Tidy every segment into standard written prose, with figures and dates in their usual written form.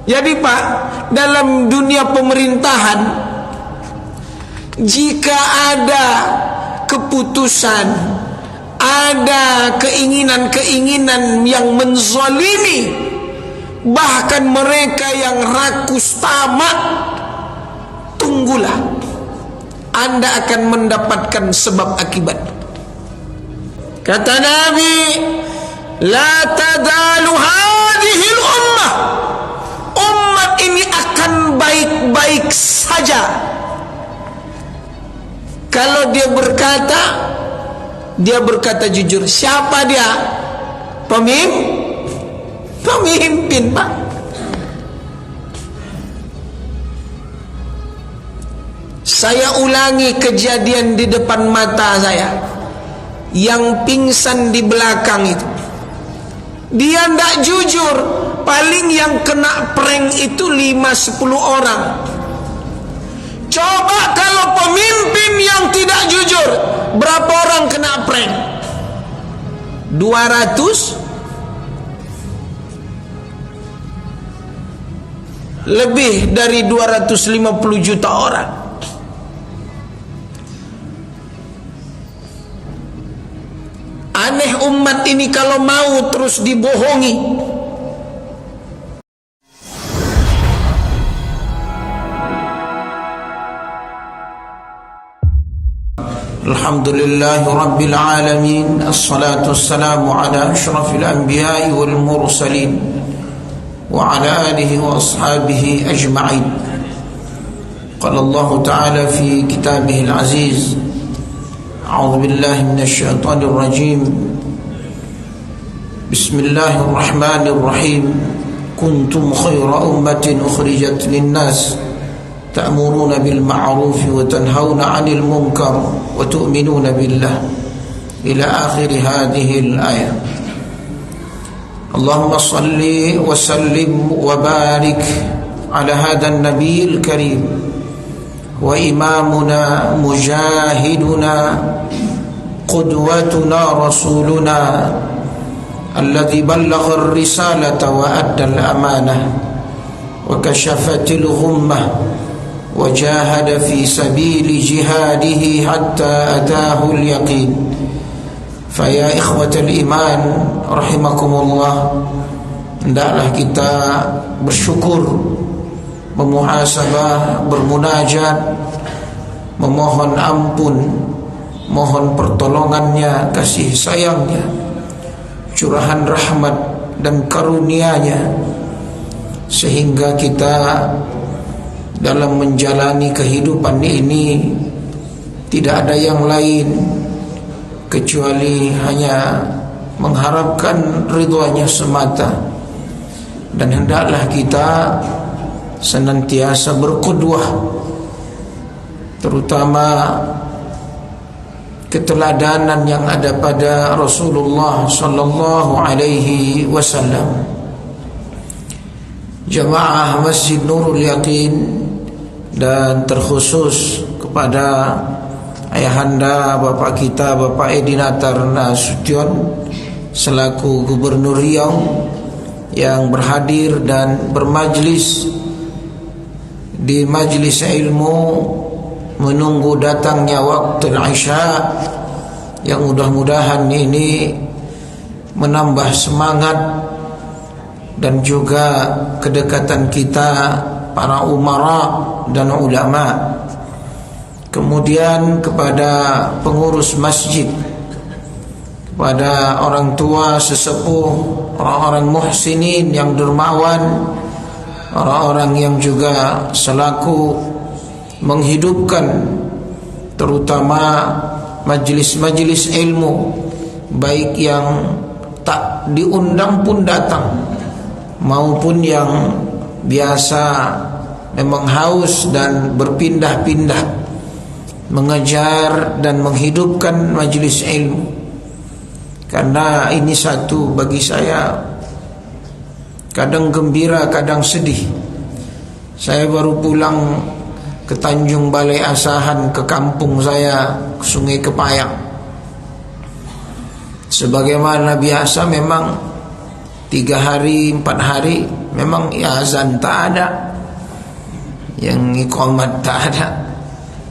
Jadi Pak, dalam dunia pemerintahan, jika ada keputusan, ada keinginan-keinginan yang menzalimi, bahkan mereka yang rakus tamak, tunggulah, Anda akan mendapatkan sebab akibat. Kata Nabi, la tadalu hadhil ummah, umat ini akan baik-baik saja kalau dia berkata jujur. Siapa dia? Pemimpin, Pak. Saya ulangi kejadian di depan mata saya. Yang pingsan di belakang itu, dia tidak jujur. Paling yang kena prank itu 5-10 orang. Coba kalau pemimpin yang tidak jujur, berapa orang kena prank? 200? Lebih dari 250 juta orang. Aneh umat ini kalau mau terus dibohongi. Alhamdulillahi Rabbil Alamin. Assalatu wassalamu ala ashrafil anbiya'i wal mursalin wa ala alihi wa ashabihi ajma'in. Qala Allah Ta'ala fi kitabihil aziz, a'udzu billahi minasy syaithanir rajim. Bismillahirrahmanirrahim. Kuntum khaira ummatin ukhrijat lin-nas ta'muruna bil ma'ruf wa tanhauna 'anil munkar wa tu'minuna billah, ila akhir hadhihi al-ayah. Allahumma salli wa sallim wa barik ala hadha an-nabiyil karim wa imamuna mujahiduna qudwatuna rasuluna alladhi ballagha ar-risalata wa adda al-amanah wa kashafatil ghummah wa jahada fi sabili jihadihi hatta ataahu al-yaqin. Faya ikhwatal iman rahimakumullah, hendaklah kita bersyukur, memuhasabah, bermunajat, memohon ampun, mohon pertolongannya, kasih sayangnya, curahan rahmat dan karunia-Nya, sehingga kita dalam menjalani kehidupan ini tidak ada yang lain kecuali hanya mengharapkan ridhonya semata. Dan hendaklah kita senantiasa berqudwah, terutama keteladanan yang ada pada Rasulullah sallallahu alaihi wasallam. Jamaah Masjid Nurul Yaqin, dan terkhusus kepada ayahanda Bapak kita, Bapak Edi Natar Nasution selaku Gubernur Riau yang berhadir dan bermajlis di majlis ilmu menunggu datangnya waktu Isya, yang mudah-mudahan ini menambah semangat dan juga kedekatan kita para umara dan ulama. Kemudian kepada pengurus masjid, kepada orang tua sesepuh, orang-orang muhsinin yang dermawan, orang-orang yang juga selaku menghidupkan terutama majlis-majlis ilmu, baik yang tak diundang pun datang maupun yang biasa memang haus dan berpindah-pindah mengejar dan menghidupkan majlis ilmu. Karena ini satu bagi saya, kadang gembira, kadang sedih. Saya baru pulang ke Tanjung Balai Asahan, ke kampung saya, ke Sungai Kepayang. Sebagaimana biasa memang 3 hari 4 hari memang ya azan tak ada, yang iqamat tak ada.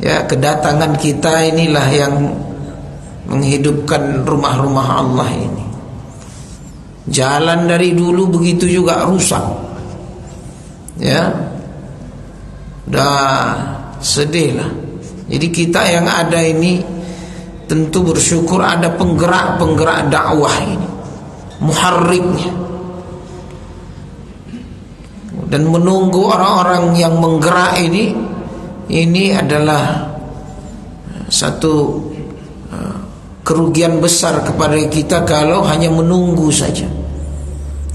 Ya, kedatangan kita inilah yang menghidupkan rumah-rumah Allah ini. Jalan dari dulu begitu juga rusak. Ya, dah sedih lah. Jadi kita yang ada ini tentu bersyukur ada penggerak-penggerak dakwah ini, muharriknya, dan menunggu orang-orang yang menggerak ini adalah satu kerugian besar kepada kita kalau hanya menunggu saja.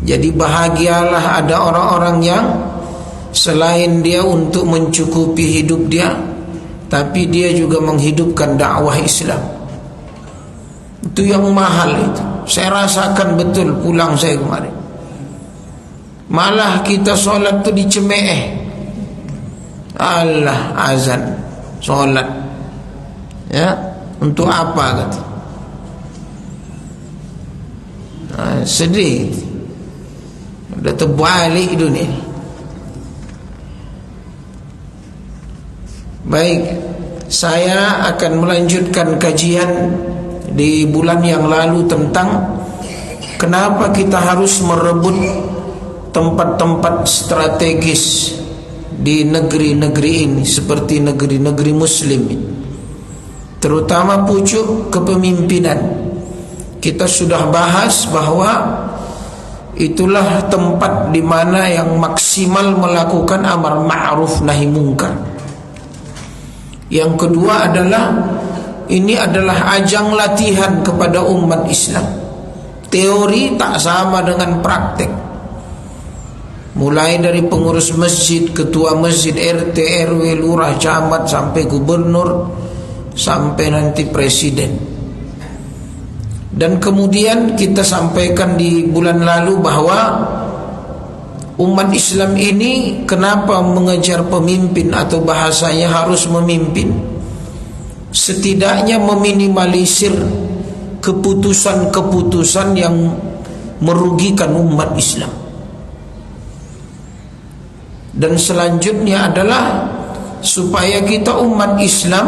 Jadi bahagialah ada orang-orang yang selain dia untuk mencukupi hidup dia, tapi dia juga menghidupkan dakwah Islam. Itu yang mahal itu. Saya rasakan betul pulang saya kemarin. Malah kita solat tu dicemeeh. Allah azan solat. Ya, untuk apa kata? Sedih. Udah terbalik dunia. Baik, saya akan melanjutkan kajian di bulan yang lalu tentang kenapa kita harus merebut tempat-tempat strategis di negeri-negeri ini, seperti negeri-negeri muslim, terutama pucuk kepemimpinan. Kita sudah bahas bahwa itulah tempat di mana yang maksimal melakukan amar ma'ruf nahi mungkar. Yang kedua adalah ini adalah ajang latihan kepada umat Islam. Teori tak sama dengan praktek. Mulai dari pengurus masjid, ketua masjid, RT, RW, lurah, camat, sampai gubernur, sampai nanti presiden. Dan kemudian kita sampaikan di bulan lalu bahwa umat Islam ini kenapa mengejar pemimpin, atau bahasanya harus memimpin, setidaknya meminimalisir keputusan-keputusan yang merugikan umat Islam. Dan selanjutnya adalah supaya kita umat Islam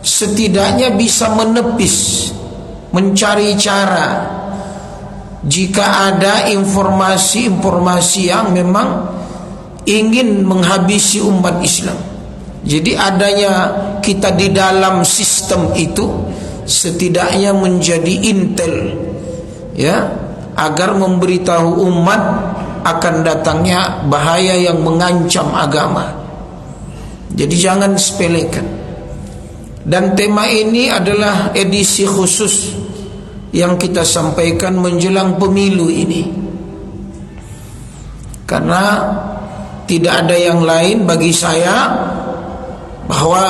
setidaknya bisa menepis, mencari cara jika ada informasi-informasi yang memang ingin menghabisi umat Islam. Jadi adanya kita di dalam sistem itu setidaknya menjadi intel, ya, agar memberitahu umat akan datangnya bahaya yang mengancam agama. Jadi jangan sepelekan. Dan tema ini adalah edisi khusus yang kita sampaikan menjelang pemilu ini, karena tidak ada yang lain bagi saya bahwa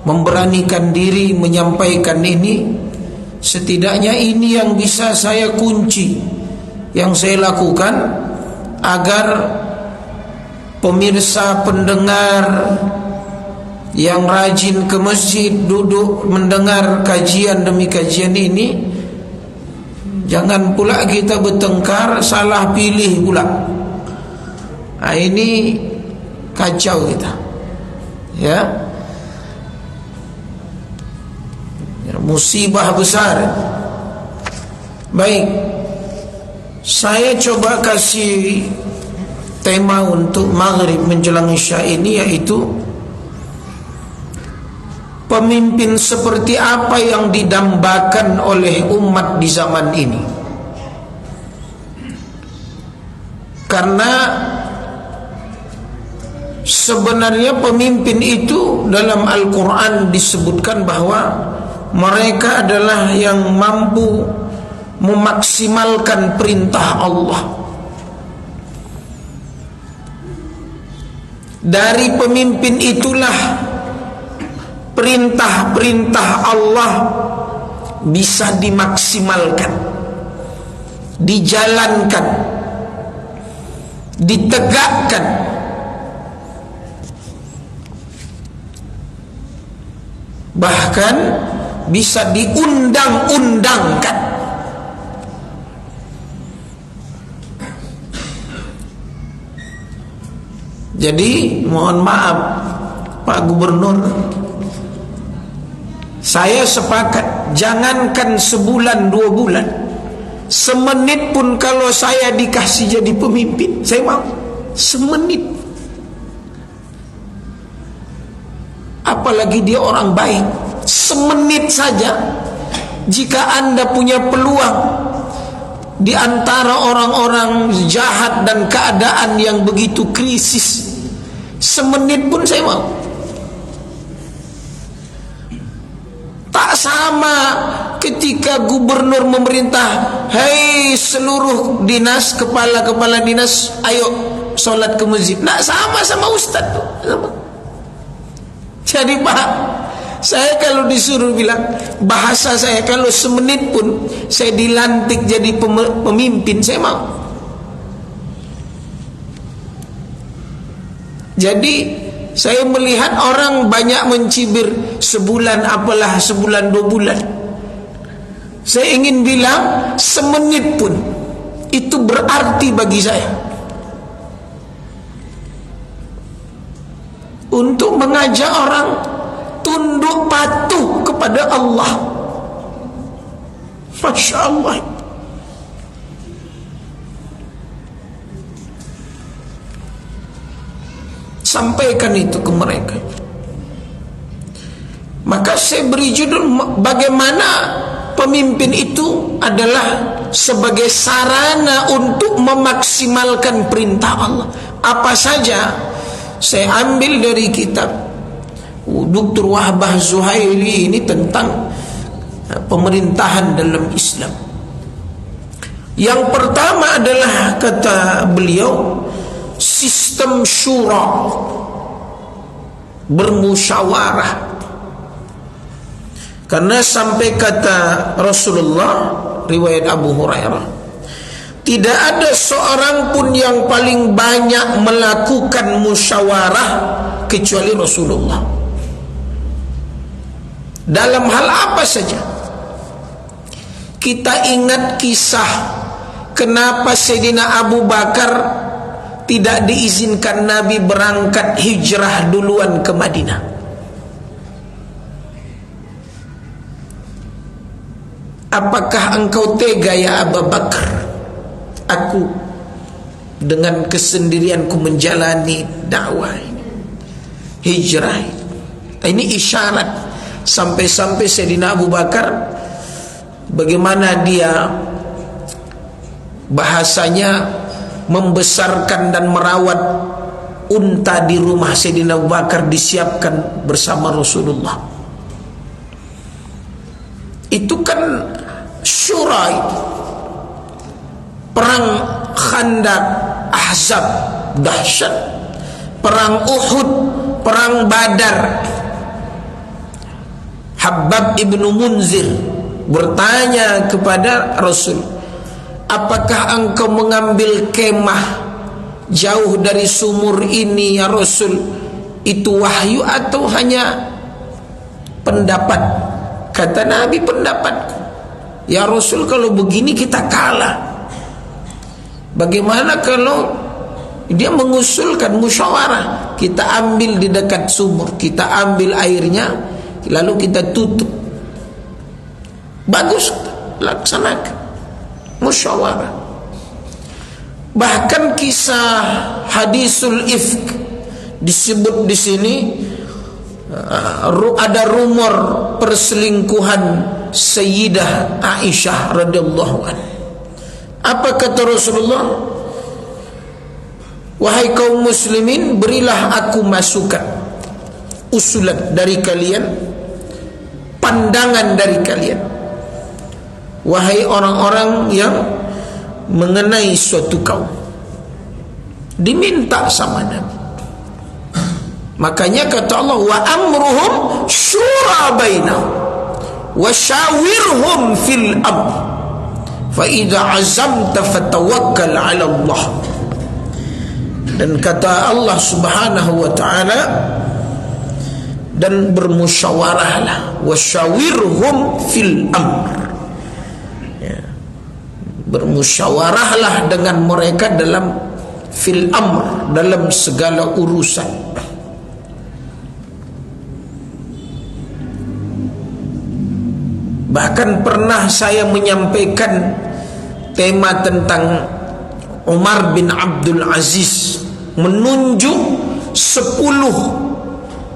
memberanikan diri menyampaikan ini. Setidaknya ini yang bisa saya kunci, yang saya lakukan agar pemirsa pendengar yang rajin ke masjid, duduk mendengar kajian demi kajian ini, jangan pula kita bertengkar, salah pilih pula. Nah, ini kacau kita, ya, musibah besar. Baik, saya coba kasih tema untuk maghrib menjelang isya ini, yaitu pemimpin seperti apa yang didambakan oleh umat di zaman ini. Karena sebenarnya pemimpin itu dalam Al-Quran disebutkan bahwa mereka adalah yang mampu memaksimalkan perintah Allah. Dari pemimpin itulah perintah-perintah Allah bisa dimaksimalkan, dijalankan, ditegakkan. Bahkan bisa diundang-undangkan. Jadi mohon maaf Pak Gubernur, saya sepakat, jangankan sebulan 2 bulan, semenit pun kalau saya dikasih jadi pemimpin, saya mau. Semenit. Apalagi dia orang baik. Semenit saja. Jika Anda punya peluang di antara orang-orang jahat dan keadaan yang begitu krisis, semenit pun saya mau. Tak sama ketika gubernur memerintah, hei seluruh dinas, kepala-kepala dinas, ayo sholat ke masjid. Nah, sama ustaz tuh. Sama. Jadi Pak, saya kalau disuruh bilang, bahasa saya kalau semenit pun saya dilantik jadi pemimpin, saya mau. Jadi saya melihat orang banyak mencibir sebulan, apalah sebulan 2 bulan. Saya ingin bilang semenit pun itu berarti bagi saya untuk mengajak orang tunduk patuh kepada Allah. Masya Allah. Sampaikan itu ke mereka. Maka saya beri judul, bagaimana pemimpin itu adalah sebagai sarana untuk memaksimalkan perintah Allah. Apa saja saya ambil dari kitab Dr. Wahbah Zuhaili ini tentang pemerintahan dalam Islam. Yang pertama adalah, kata beliau, sistem syura, bermusyawarah. Karena sampai kata Rasulullah, riwayat Abu Hurairah, tidak ada seorang pun yang paling banyak melakukan musyawarah kecuali Rasulullah. Dalam hal apa saja. Kita ingat kisah kenapa Sayyidina Abu Bakar tidak diizinkan Nabi berangkat hijrah duluan ke Madinah. Apakah engkau tega ya Abu Bakar, aku dengan kesendirianku menjalani dakwah ini, hijrah ini isyarat. Sampai-sampai Sayyidina Abu Bakar, bagaimana dia bahasanya membesarkan dan merawat unta di rumah Sayyidina Abu Bakar, disiapkan bersama Rasulullah. Itu kan syura, perang Khandaq, Ahzab dahsyat, perang Uhud, perang Badar. Habab ibnu Munzir bertanya kepada Rasul, apakah engkau mengambil kemah jauh dari sumur ini ya Rasul, itu wahyu atau hanya pendapat? Kata Nabi, pendapatku. Ya Rasul, kalau begini kita kalah. Bagaimana kalau dia mengusulkan musyawarah, kita ambil di dekat sumur, kita ambil airnya, lalu kita tutup. Bagus, laksanakan musyawarah. Bahkan kisah hadisul ifk disebut di sini, ada rumor perselingkuhan Sayyidah Aisyah radhiyallahu anha. Apa kata Rasulullah? Wahai kaum muslimin, berilah aku masukan, usulan dari kalian, pandangan dari kalian, wahai orang-orang yang mengenai suatu kaum. Diminta sama Nabi. Makanya kata Allah, wa amruhum syura bainahum wa syawirhum fil amr fa idza azamta fatawakkal 'ala Allah. Dan kata Allah Subhanahu wa taala, dan bermusyawarahlah, wasyawirhum fil amr, ya, bermusyawarahlah dengan mereka dalam fil amr, dalam segala urusan. Bahkan pernah saya menyampaikan tema tentang Umar bin Abdul Aziz menunjuk 10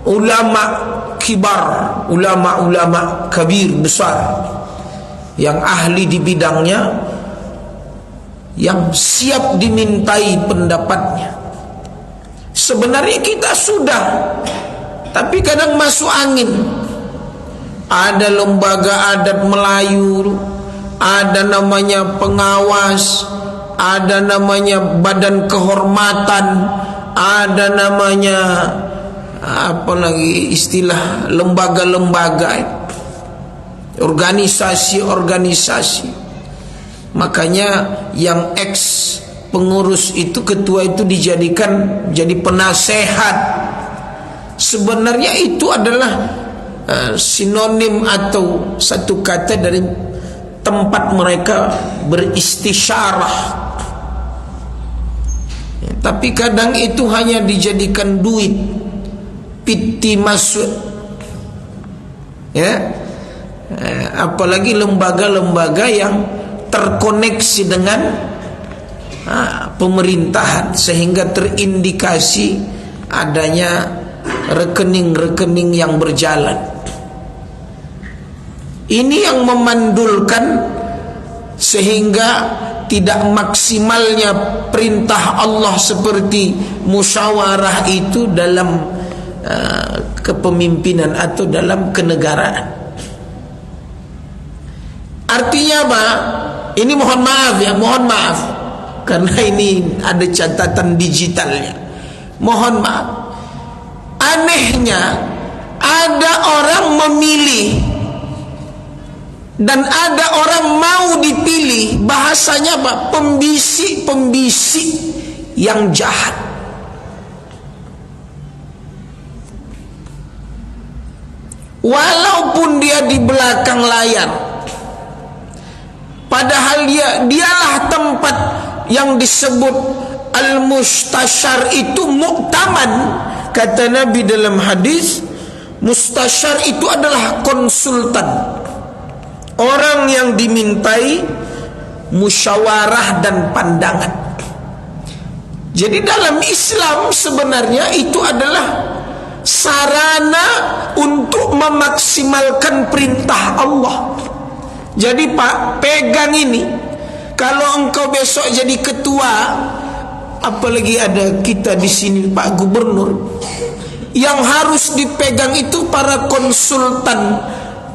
ulama kibar, ulama-ulama kabir besar yang ahli di bidangnya, yang siap dimintai pendapatnya. Sebenarnya kita sudah, tapi kadang masuk angin. Ada lembaga adat Melayu, ada namanya pengawas, ada namanya badan kehormatan, ada namanya apa lagi istilah lembaga-lembaga, organisasi-organisasi. Makanya yang ex pengurus itu, ketua itu dijadikan jadi penasehat. Sebenarnya itu adalah sinonim atau satu kata dari tempat mereka beristisyarah. Tapi kadang itu hanya dijadikan duit, piti masuk, ya. Apalagi lembaga-lembaga yang terkoneksi dengan pemerintahan, sehingga terindikasi adanya rekening-rekening yang berjalan. Ini yang memandulkan sehingga tidak maksimalnya perintah Allah seperti musyawarah itu dalam kepemimpinan atau dalam kenegaraan. Artinya apa? Ini mohon maaf ya, mohon maaf, karena ini ada catatan digitalnya. Mohon maaf. Anehnya ada orang memilih dan ada orang mau dipilih. Bahasanya apa? Pembisik-pembisik yang jahat. Walaupun dia di belakang layar, padahal dialah tempat yang disebut al-mustasyar itu muktaman. Kata Nabi dalam hadis, mustasyar itu adalah konsultan, orang yang dimintai musyawarah dan pandangan. Jadi dalam Islam sebenarnya itu adalah sarana untuk memaksimalkan perintah Allah. Jadi Pak, pegang ini. Kalau engkau besok jadi ketua, apalagi ada kita di sini Pak Gubernur, yang harus dipegang itu para konsultan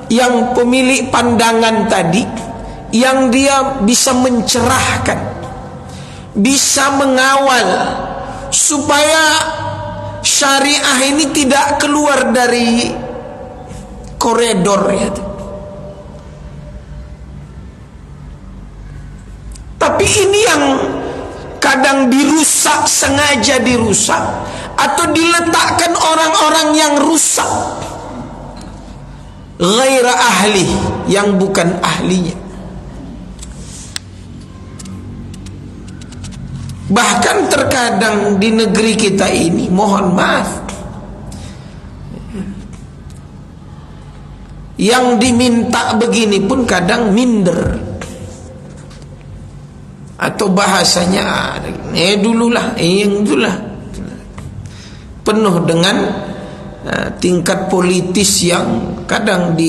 yang pemilik pandangan tadi, yang dia bisa mencerahkan, bisa mengawal supaya syariah ini tidak keluar dari koridor ya. Tapi ini yang kadang dirusak, sengaja dirusak, atau diletakkan orang-orang yang rusak, ghaira ahli, yang bukan ahlinya. Bahkan terkadang di negeri kita ini, mohon maaf, yang diminta begini pun kadang minder. Atau bahasanya dululah, yang dululah, penuh dengan tingkat politis yang kadang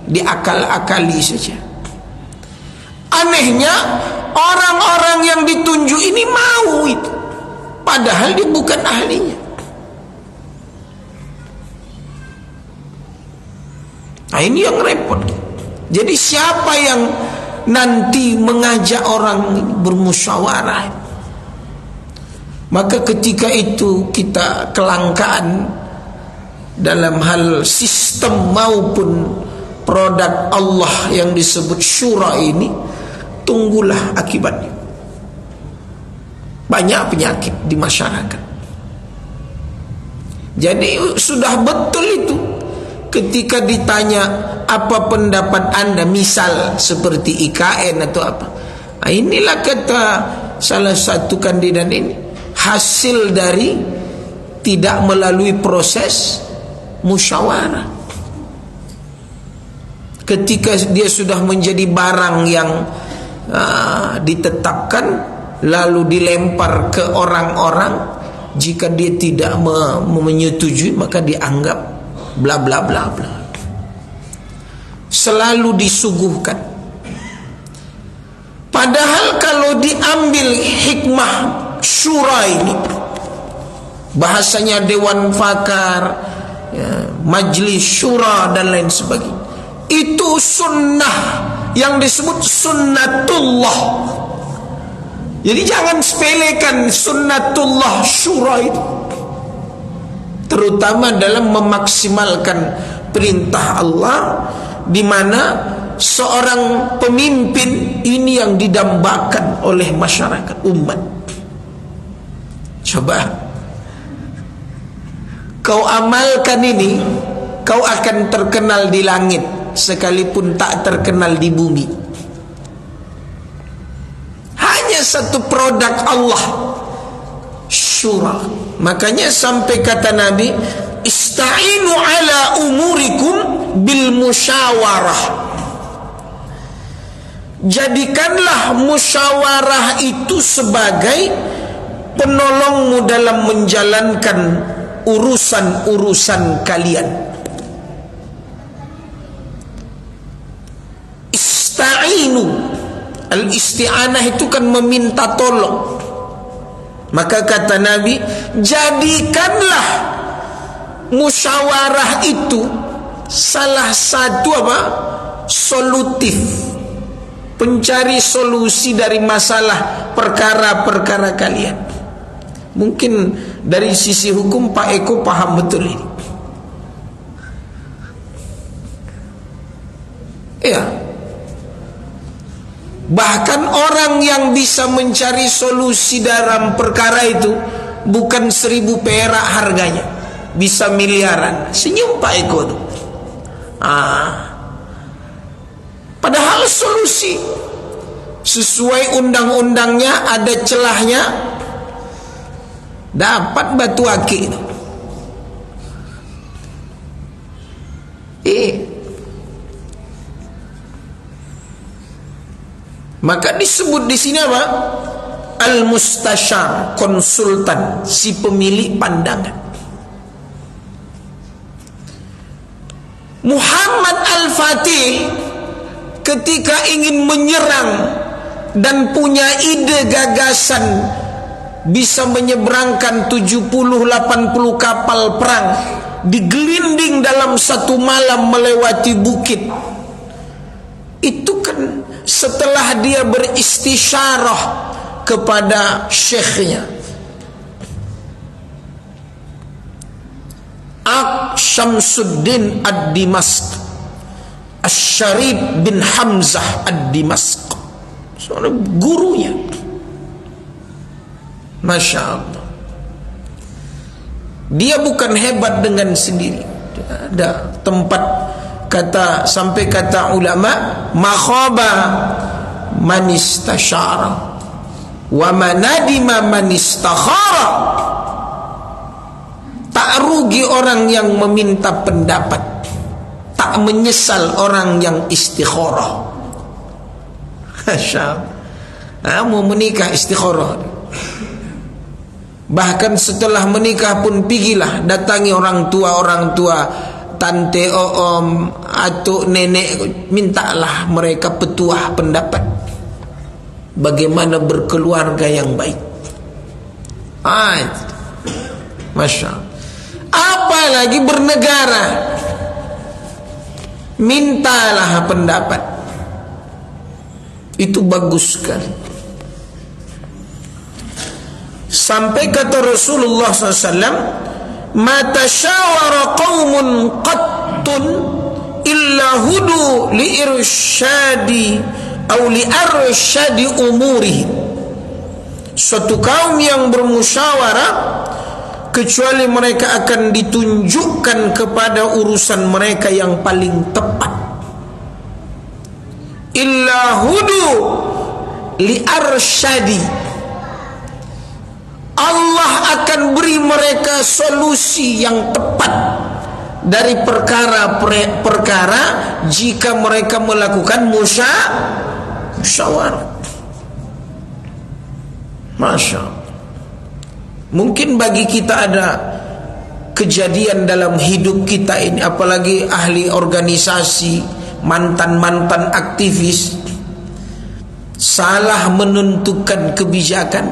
diakal-akali saja. Anehnya orang-orang yang ditunjuk ini mau itu, padahal dia bukan ahlinya. Nah ini yang repot. Jadi siapa yang nanti mengajak orang bermusyawarah? Maka ketika itu kita kelangkaan dalam hal sistem maupun produk Allah yang disebut syura ini, tunggulah akibatnya. Banyak penyakit di masyarakat. Jadi sudah betul itu. Ketika ditanya apa pendapat Anda, misal seperti IKN atau apa, nah, inilah kata salah satu kandidat ini, hasil dari tidak melalui proses musyawarah. Ketika dia sudah menjadi barang yang ditetapkan lalu dilempar ke orang-orang, jika dia tidak menyetujui maka dianggap bla bla bla bla. Selalu disuguhkan. Padahal kalau diambil hikmah syura ini, bahasanya dewan pakar, majlis syura dan lain sebagainya, itu sunnah yang disebut sunnatullah. Jadi jangan sepelekan sunnatullah syura itu, terutama dalam memaksimalkan perintah Allah, di mana seorang pemimpin ini yang didambakan oleh masyarakat umat. Coba kau amalkan ini, kau akan terkenal di langit sekalipun tak terkenal di bumi. Hanya satu produk Allah, syura. Makanya sampai kata Nabi, ista'inu ala umurikum bil musyawarah. Jadikanlah musyawarah itu sebagai penolongmu dalam menjalankan urusan-urusan kalian. Ista'inu, al-isti'anah itu kan meminta tolong. Maka kata Nabi, jadikanlah musyawarah itu salah satu solutif, pencari solusi dari masalah perkara-perkara kalian. Mungkin dari sisi hukum Pak Eko paham betul ini. Ya. Bahkan orang yang bisa mencari solusi dalam perkara itu bukan 1.000 perak harganya, bisa miliaran. Senyum Pak Eko tuh. Padahal solusi sesuai undang-undangnya, ada celahnya, dapat batu akik itu. Maka disebut di sini apa? Al-mustasyar, konsultan, si pemilik pandangan. Muhammad Al-Fatih ketika ingin menyerang dan punya ide gagasan bisa menyeberangkan 70-80 kapal perang, digelinding dalam satu malam melewati bukit. Itu kan setelah dia beristisyarah kepada syekhnya Syamsuddin ad-Dimashq, Asy-Syarif bin Hamzah ad-Dimashq, seorang gurunya. Masya Allah. Dia bukan hebat dengan sendiri. Ada tempat sampai kata ulama, makhaba man istasyara wa manadima man istakhara. Tak rugi orang yang meminta pendapat, tak menyesal orang yang istikharah. Mau menikah istikharah. Bahkan setelah menikah pun pergilah datangi orang tua, tante, om, atuk, nenek, mintalah mereka petuah pendapat bagaimana berkeluarga yang baik. Masya Allah. Apalagi bernegara, mintalah pendapat. Itu bagus sekali. Sampai kata Rasulullah SAW, ma tashawara qaumun qattun illa hudu li irsyadi atau li arsyadi umurihi. Suatu kaum yang bermusyawarah kecuali mereka akan ditunjukkan kepada urusan mereka yang paling tepat. Illa hudu li arsyadi Allah akan beri mereka solusi yang tepat dari perkara-perkara jika mereka melakukan musyawarah. Masya Allah. Mungkin bagi kita ada kejadian dalam hidup kita ini, apalagi ahli organisasi, mantan-mantan aktivis, salah menentukan kebijakan,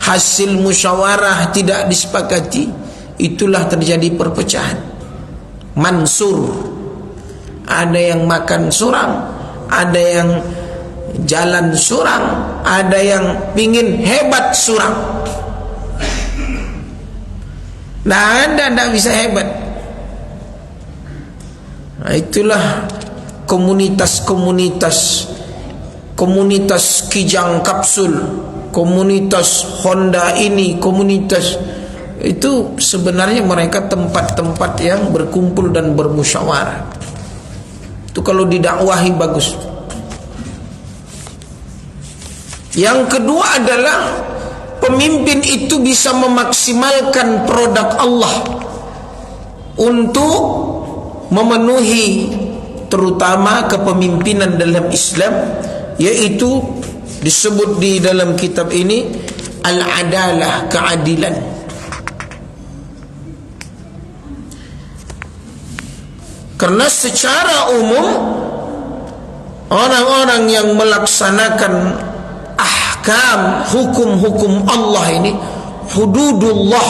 hasil musyawarah tidak disepakati, itulah terjadi perpecahan. Mansur, ada yang makan surang, ada yang jalan surang, ada yang pingin hebat surang. Nah, Anda tidak bisa hebat. Nah, itulah komunitas Kijang Kapsul, komunitas Honda ini, komunitas itu sebenarnya mereka tempat-tempat yang berkumpul dan bermusyawarah. Itu kalau didakwahi bagus. Yang kedua adalah pemimpin itu bisa memaksimalkan produk Allah untuk memenuhi terutama kepemimpinan dalam Islam, yaitu disebut di dalam kitab ini al-adalah, keadilan. Karena secara umum orang-orang yang melaksanakan hukum-hukum Allah ini, hududullah,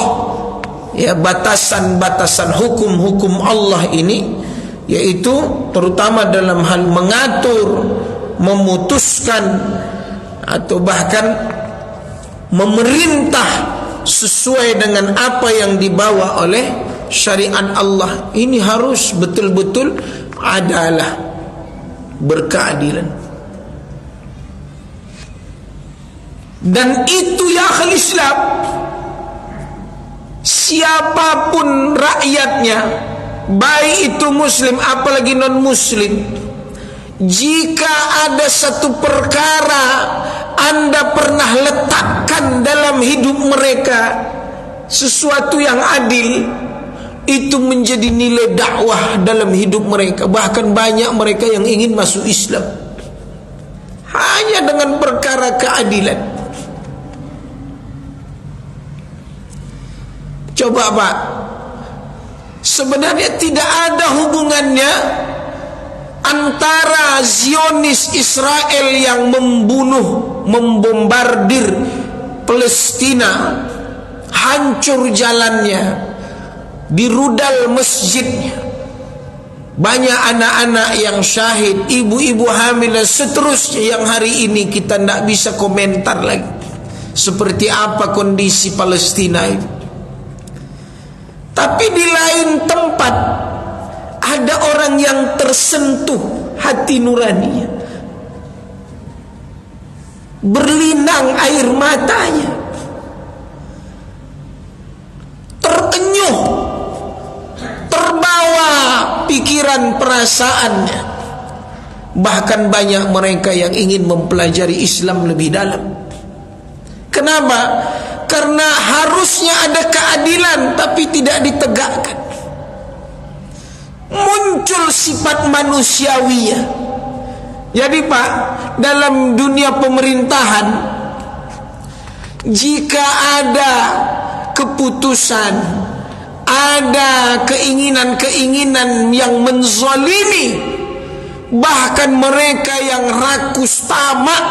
ya, batasan-batasan hukum-hukum Allah ini, yaitu terutama dalam hal mengatur, memutuskan atau bahkan memerintah sesuai dengan apa yang dibawa oleh syariat Allah, ini harus betul-betul adalah, berkeadilan. Dan itu ya akhul Islam, siapapun rakyatnya, baik itu muslim apalagi non muslim, jika ada satu perkara Anda pernah letakkan dalam hidup mereka sesuatu yang adil, itu menjadi nilai dakwah dalam hidup mereka. Bahkan banyak mereka yang ingin masuk Islam hanya dengan perkara keadilan. Coba Pak, sebenarnya tidak ada hubungannya antara Zionis Israel yang membunuh, membombardir Palestina, hancur jalannya, dirudal masjidnya, banyak anak-anak yang syahid, ibu-ibu hamil dan seterusnya, yang hari ini kita tidak bisa komentar lagi seperti apa kondisi Palestina itu. Tapi di lain tempat ada orang yang tersentuh hati nuraninya, berlinang air matanya, terenyuh, terbawa pikiran perasaannya. Bahkan banyak mereka yang ingin mempelajari Islam lebih dalam. Kenapa? Karena harusnya ada keadilan tapi tidak ditegakkan. Muncul sifat manusiawiyah. Jadi Pak, dalam dunia pemerintahan, jika ada keputusan, ada keinginan-keinginan yang menzalimi, bahkan mereka yang rakus tamak,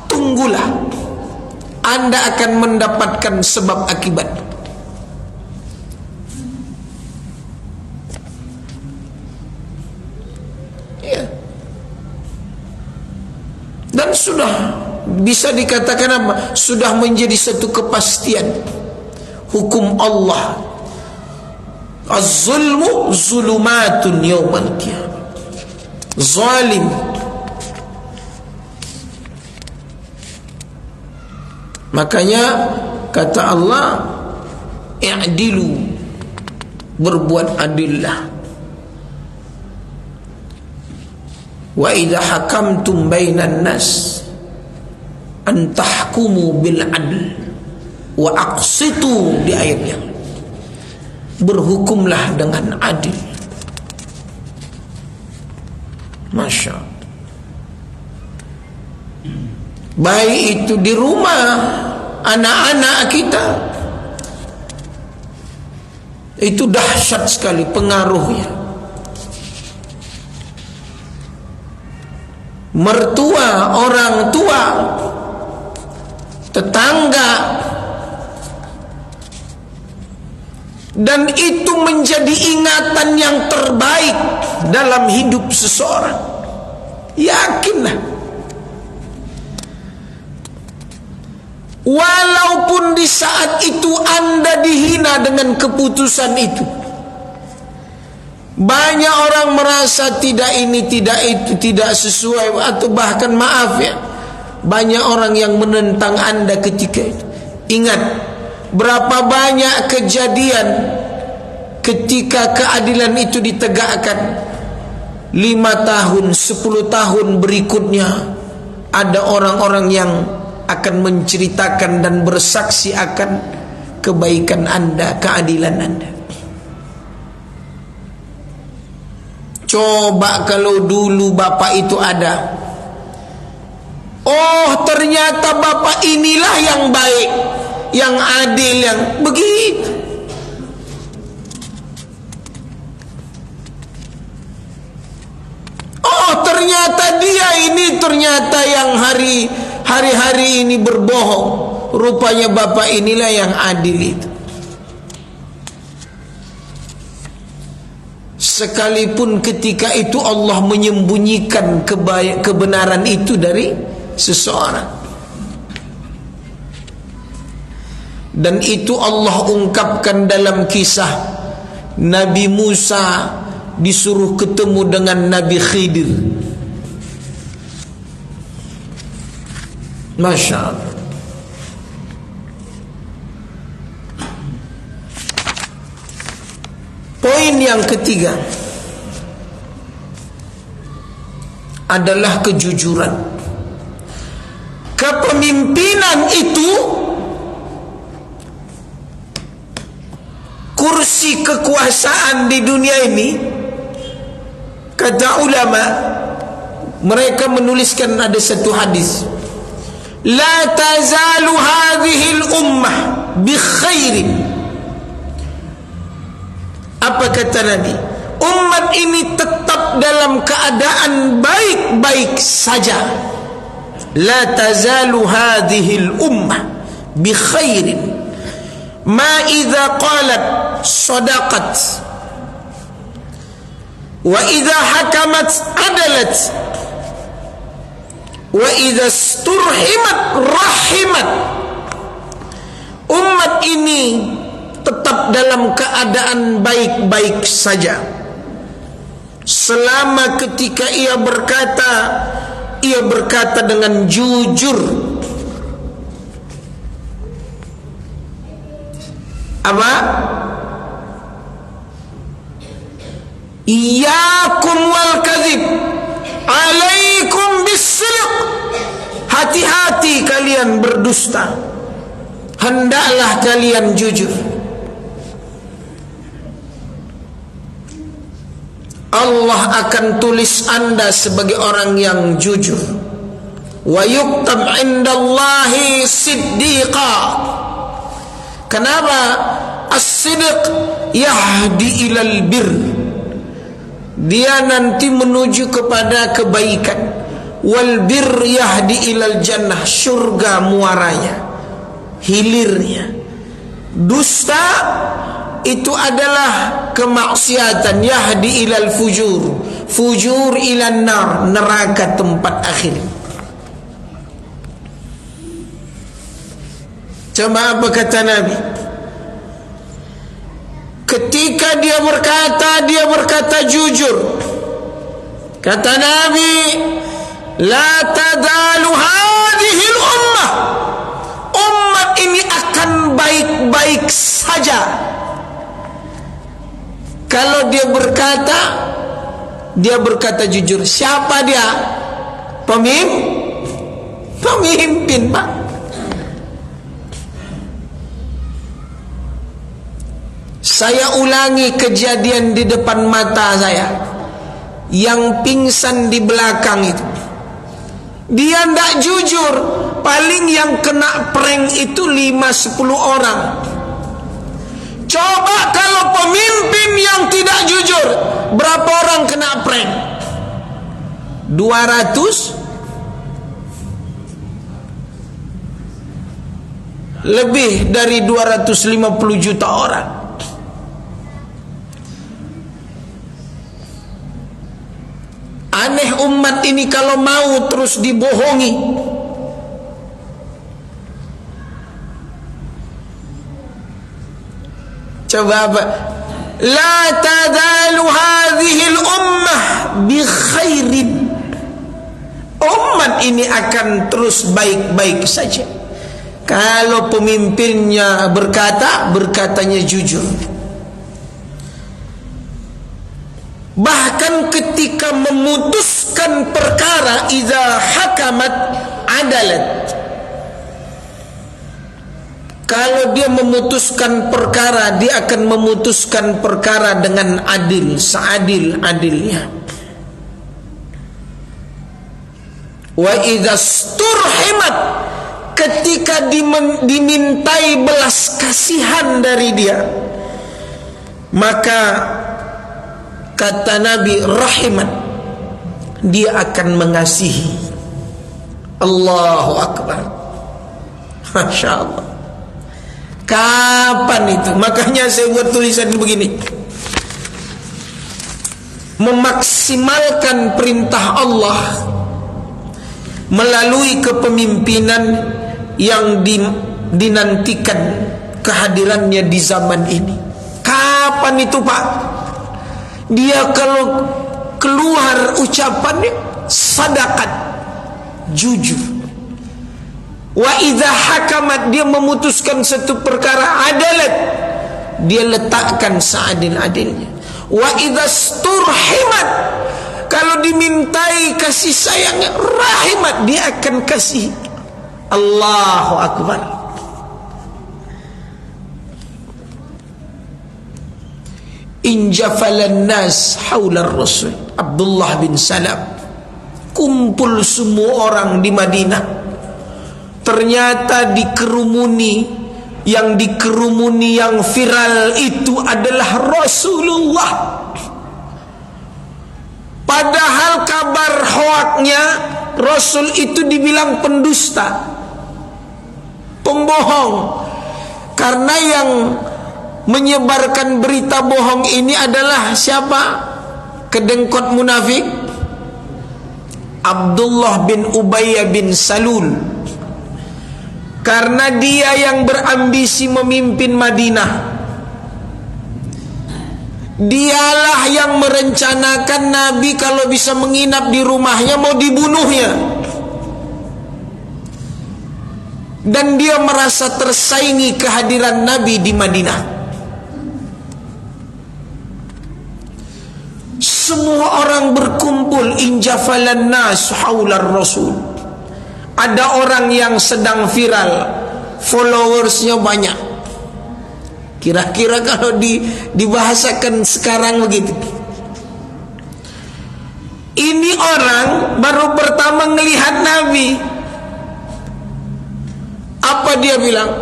tunggulah, Anda akan mendapatkan sebab akibat. Ya. Dan sudah bisa dikatakan apa? Sudah menjadi satu kepastian hukum Allah. Az-zulmu zulumatun yawmal qiyamah. Zalim, makanya kata Allah, i'dilu, berbuat adillah. Wa idza hakamtum bainan nas an tahkumu bil adl. Wa aqsitu di ayat yang berhukumlah dengan adil. Masya Allah. Baik itu di rumah anak-anak kita, itu dahsyat sekali pengaruhnya. Mertua, orang tua, tetangga, dan itu menjadi ingatan yang terbaik dalam hidup seseorang. Yakinlah, walaupun di saat itu Anda dihina dengan keputusan itu, banyak orang merasa tidak ini, tidak itu, tidak sesuai, atau bahkan maaf ya, banyak orang yang menentang Anda ketika itu. Ingat, berapa banyak kejadian ketika keadilan itu ditegakkan, 5 tahun, 10 tahun berikutnya ada orang-orang yang akan menceritakan dan bersaksi akan kebaikan Anda, keadilan Anda. Coba kalau dulu bapak itu ada, oh ternyata bapak inilah yang baik, yang adil, yang begitu. Oh ternyata dia ini ternyata yang hari-hari ini berbohong, rupanya bapak inilah yang adil itu. Sekalipun ketika itu Allah menyembunyikan kebenaran itu dari seseorang, dan itu Allah ungkapkan dalam kisah Nabi Musa disuruh ketemu dengan Nabi Khidir. Masya Allah. Poin yang ketiga adalah kejujuran. Kepemimpinan itu, kursi kekuasaan di dunia ini, kata ulama, mereka menuliskan ada satu hadis, la tazalu hadhihi al-ummah bi khairin. Apa kata Nabi? Umat ini tetap dalam keadaan baik-baik saja. La tazalu hadhihi al-ummah bi khairin ma idza qalat sadaqat wa idza hakamat adalat wa idza isturhimat rahimat. Umat ini tetap dalam keadaan baik-baik saja selama ketika ia berkata dengan jujur. Apa? Iyyakum wal kadzib, alaikum bis-sidq. Hati-hati kalian berdusta, hendaklah kalian jujur. Allah akan tulis Anda sebagai orang yang jujur. Wa yuktab indallahi siddiqa. Kenapa? As-sidq yahdi ilal bir. Dia nanti menuju kepada kebaikan. Wal bir yahdi ilal jannah, surga muaranya, hilirnya. Dusta itu adalah kemaksiatan, yahdi ilal fujur, fujur ilan nar, neraka tempat akhir. Coba apa kata Nabi? Ketika dia berkata jujur. Kata Nabi, la tadalu hadhil ummah. Umat ini akan baik-baik saja kalau dia berkata jujur. Siapa dia? Pemimpin, Pak. Saya ulangi kejadian di depan mata saya. Yang pingsan di belakang itu, dia tidak jujur. Paling yang kena prank itu 5-10 orang. Coba kalau pemimpin yang tidak jujur, berapa orang kena prank? 200? Lebih dari 250 juta orang. Aneh umat ini kalau mau terus dibohongi. Coba apa? La tadalu hadhihi al-ummah bi khairin. Umat ini akan terus baik-baik saja kalau pemimpinnya berkatanya jujur. Bahkan ketika memutuskan perkara, idza hakamat adalat, kalau dia memutuskan perkara, dia akan memutuskan perkara dengan adil, seadil-adilnya. Wa idza sturhimat, ketika dimintai belas kasihan dari dia, maka kata Nabi rahimat, dia akan mengasihi. Allahu Akbar. Masya Allah. Kapan itu? Makanya saya buat tulisan begini: memaksimalkan perintah Allah melalui kepemimpinan yang dinantikan kehadirannya di zaman ini. Kapan itu, Pak? Dia kalau keluar ucapannya sadaqat, jujur. Wa idza hakamat, dia memutuskan satu perkara, adalat, dia letakkan seadil-adilnya. Wa idza sturhimat, kalau dimintai kasih sayangnya, rahimat, dia akan kasih. Allahu Akbar. Injafalan nas haular Rasul. Abdullah bin Salam, kumpul semua orang di Madinah. Ternyata dikerumuni yang viral itu adalah Rasulullah. Padahal kabar hoaknya Rasul itu dibilang pendusta, pembohong. Karena yang menyebarkan berita bohong ini adalah siapa? Kedengkot munafik Abdullah bin Ubay bin Salul. Karena dia yang berambisi memimpin Madinah, dialah yang merencanakan Nabi kalau bisa menginap di rumahnya mau dibunuhnya. Dan dia merasa tersaingi kehadiran Nabi di Madinah. Semua orang berkumpul, injafalan nas haular Rasul. Ada orang yang sedang viral, followersnya banyak. Kira-kira kalau dibahasakan sekarang begitu. Ini orang baru pertama melihat Nabi. Apa dia bilang?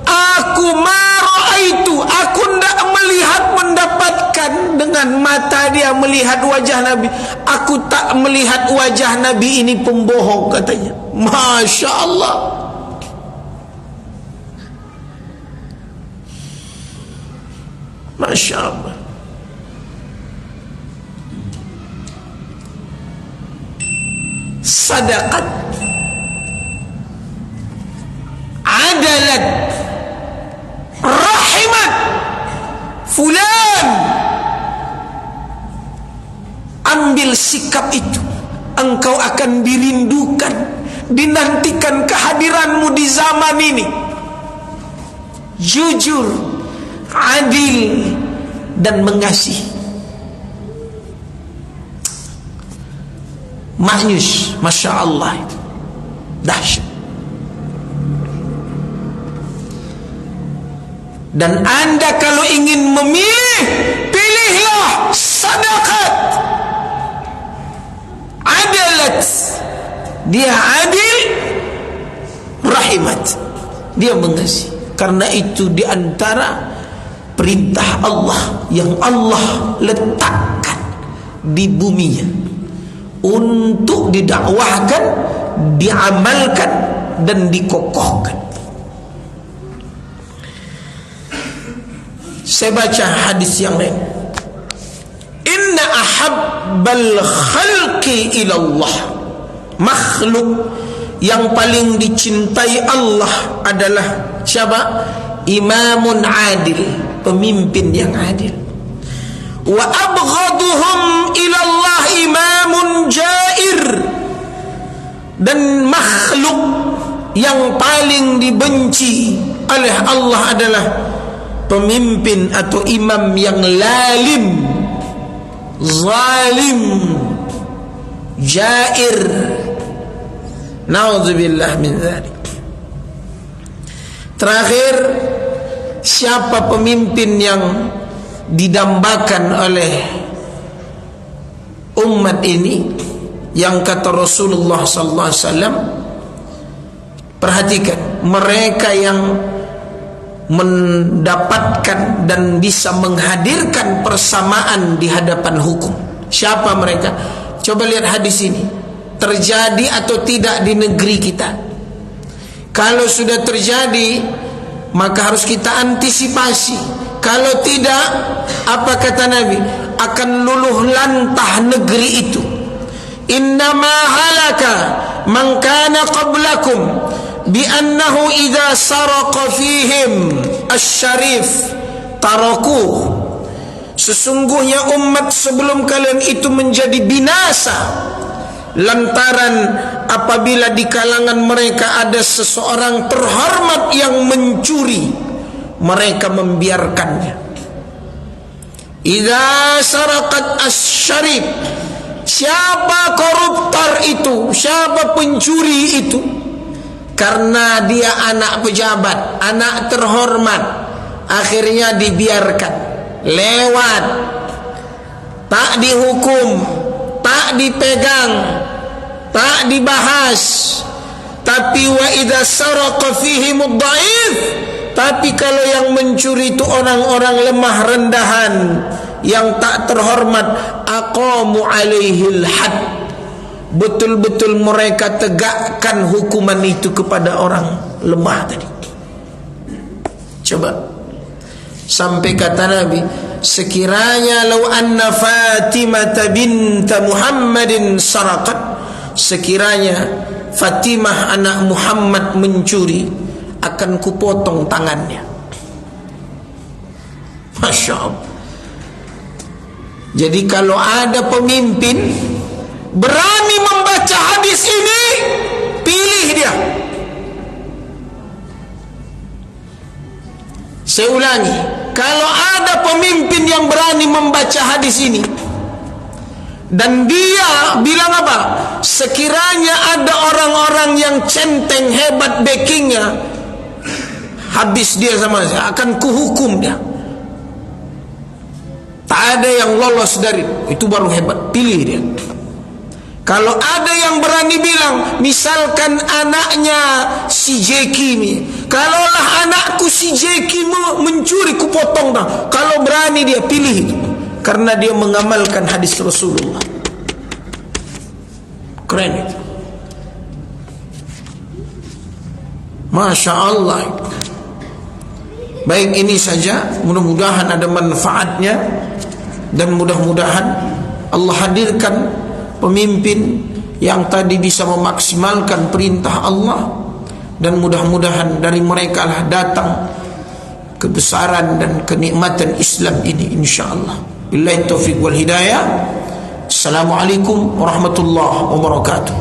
Aku maraitu, aku tidak mendapatkan dengan mata dia melihat wajah Nabi. Aku tak melihat wajah Nabi ini pembohong, katanya. Masya Allah. Masya Allah. Sadaqat, adalat, rahimat fulan. Ambil sikap itu, engkau akan dirindukan, dinantikan kehadiranmu di zaman ini. Jujur, adil, dan mengasihi. Maknyus, Masya Allah, itu dahsyat. Dan anda kalau ingin memilih, pilihlah sadaqat. Adalat, dia adil, rahimat, dia mengasihi. Karena itu di antara perintah Allah yang Allah letakkan di buminya untuk didakwahkan, diamalkan dan dikokohkan. Saya baca hadis yang lain. Inna ahabbal khalqi ilallah, makhluk yang paling dicintai Allah adalah siapa? Imamun adil, pemimpin yang adil. Wa abghaduhum ilallah imamun jair, dan makhluk yang paling dibenci oleh Allah adalah pemimpin atau imam yang lalim, zalim, jair. Na'udzubillah min dzalik. Terakhir, siapa pemimpin yang didambakan oleh umat ini? Yang kata Rasulullah sallallahu alaihi wasallam, perhatikan, mereka yang mendapatkan dan bisa menghadirkan persamaan di hadapan hukum. Siapa mereka? Coba lihat hadis ini. Terjadi atau tidak di negeri kita? Kalau sudah terjadi, maka harus kita antisipasi. Kalau tidak, apa kata Nabi? Akan luluh lantah negeri itu. Innama halaka man kana qablakum bi'annahu idza saraqa fihim asy-syarif tarakuh. Sesungguhnya umat sebelum kalian itu menjadi binasa lantaran apabila di kalangan mereka ada seseorang terhormat yang mencuri, mereka membiarkannya. Idza saraqat asy-syarif, siapa koruptor itu, siapa pencuri itu? Karena dia anak pejabat, anak terhormat, akhirnya dibiarkan, lewat, tak dihukum, tak dipegang, tak dibahas. Tapi wa idza saraqa fihim ad-dha'if, tapi kalau yang mencuri itu orang-orang lemah rendahan yang tak terhormat, aqamu alaihil had, betul-betul mereka tegakkan hukuman itu kepada orang lemah tadi. Coba, sampai kata Nabi, sekiranya law anna Fatimah bint Muhammadin saraqat, sekiranya Fatimah anak Muhammad mencuri, akan kupotong tangannya. Masya Allah. Jadi kalau ada pemimpin berani membaca hadis ini, pilih dia. Saya ulangi, kalau ada pemimpin yang berani membaca hadis ini dan dia bilang apa? Sekiranya ada orang-orang yang centeng hebat backingnya, habis dia sama saya, akan kuhukum dia. Tak ada yang lolos dari itu, baru hebat, pilih dia. Kalau ada yang berani bilang, misalkan anaknya si Jeki ini, kalaulah anakku si Jeki mencuri, kupotong dah. Kalau berani dia pilih itu, karena dia mengamalkan hadis Rasulullah. Keren itu. Masya Allah. Baik, ini saja. Mudah-mudahan ada manfaatnya, dan mudah-mudahan Allah hadirkan pemimpin yang tadi bisa memaksimalkan perintah Allah, dan mudah-mudahan dari mereka lah datang kebesaran dan kenikmatan Islam ini, insyaallah. Billahi taufiq wal hidayah. Assalamualaikum warahmatullahi wabarakatuh.